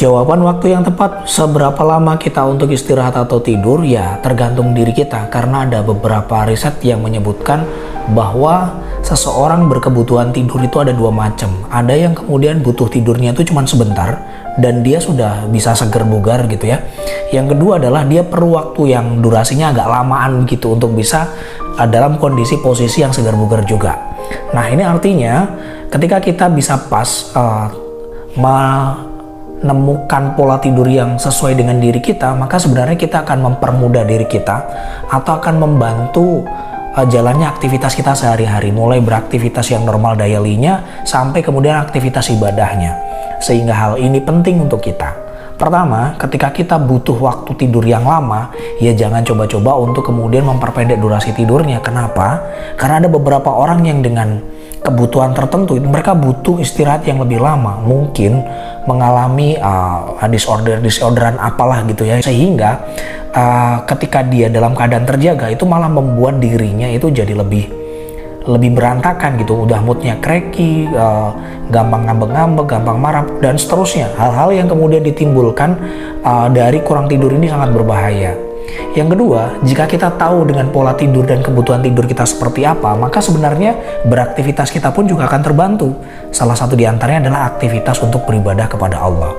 Jawaban waktu yang tepat, seberapa lama kita untuk istirahat atau tidur, ya tergantung diri kita. Karena ada beberapa riset yang menyebutkan bahwa seseorang berkebutuhan tidur itu ada dua macam. Ada yang kemudian butuh tidurnya itu cuma sebentar dan dia sudah bisa seger bugar gitu ya. Yang kedua adalah dia perlu waktu yang durasinya agak lamaan gitu untuk bisa dalam kondisi posisi yang segar bugar juga. Nah, ini artinya ketika kita bisa pas menemukan pola tidur yang sesuai dengan diri kita, maka sebenarnya kita akan mempermudah diri kita atau akan membantu jalannya aktivitas kita sehari-hari, mulai beraktivitas yang normal daily-nya sampai kemudian aktivitas ibadahnya. Sehingga hal ini penting untuk kita. Pertama, ketika kita butuh waktu tidur yang lama, ya jangan coba-coba untuk kemudian memperpendek durasi tidurnya. Kenapa? Karena ada beberapa orang yang dengan kebutuhan tertentu mereka butuh istirahat yang lebih lama, mungkin mengalami disorderan apalah gitu ya, sehingga ketika dia dalam keadaan terjaga itu malah membuat dirinya itu jadi lebih berantakan gitu, udah moodnya cranky, gampang ngambek-ngambek, gampang marah dan seterusnya. Hal-hal yang kemudian ditimbulkan dari kurang tidur ini sangat berbahaya. Yang kedua, jika kita tahu dengan pola tidur dan kebutuhan tidur kita seperti apa, maka sebenarnya beraktivitas kita pun juga akan terbantu. Salah satu di antaranya adalah aktivitas untuk beribadah kepada Allah.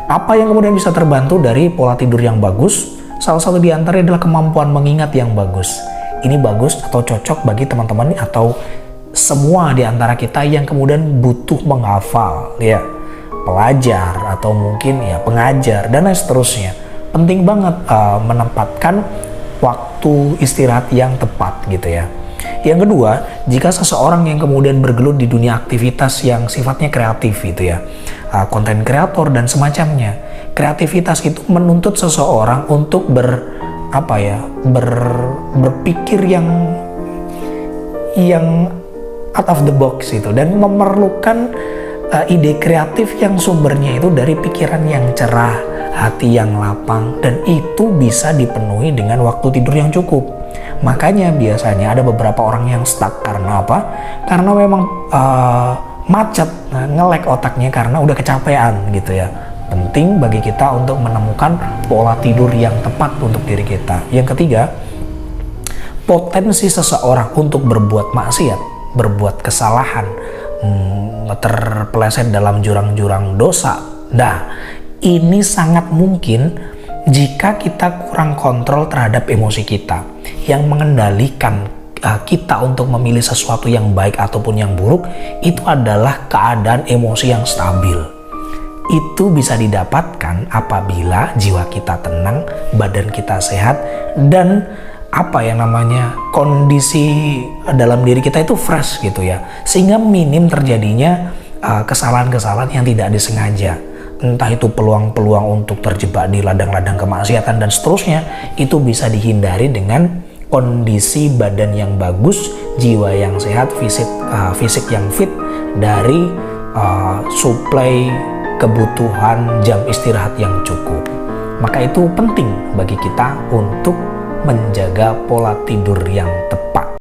Apa yang kemudian bisa terbantu dari pola tidur yang bagus? Salah satu di antaranya adalah kemampuan mengingat yang bagus. Ini bagus atau cocok bagi teman-teman atau semua di antara kita yang kemudian butuh menghafal, ya, pelajar atau mungkin ya pengajar dan lain seterusnya. Penting banget menempatkan waktu istirahat yang tepat gitu ya. Yang kedua, jika seseorang yang kemudian bergelut di dunia aktivitas yang sifatnya kreatif gitu ya, konten kreator dan semacamnya, kreativitas itu menuntut seseorang untuk berpikir yang out of the box itu, dan memerlukan ide kreatif yang sumbernya itu dari pikiran yang cerah, hati yang lapang, dan itu bisa dipenuhi dengan waktu tidur yang cukup. Makanya biasanya ada beberapa orang yang stuck karena apa? Karena memang macet, nge-lag otaknya karena udah kecapean gitu ya. Penting bagi kita untuk menemukan pola tidur yang tepat untuk diri kita. Yang ketiga, potensi seseorang untuk berbuat maksiat, berbuat kesalahan, terpeleset dalam jurang-jurang dosa. Nah, ini sangat mungkin jika kita kurang kontrol terhadap emosi kita. Yang mengendalikan kita untuk memilih sesuatu yang baik ataupun yang buruk itu adalah keadaan emosi yang stabil. Itu bisa didapatkan apabila jiwa kita tenang, badan kita sehat, dan kondisi dalam diri kita itu fresh gitu ya, sehingga minim terjadinya kesalahan-kesalahan yang tidak disengaja. Entah itu peluang-peluang untuk terjebak di ladang-ladang kemaksiatan dan seterusnya, itu bisa dihindari dengan kondisi badan yang bagus, jiwa yang sehat, fisik yang fit, dari suplai kebutuhan jam istirahat yang cukup. Maka itu penting bagi kita untuk menjaga pola tidur yang tepat.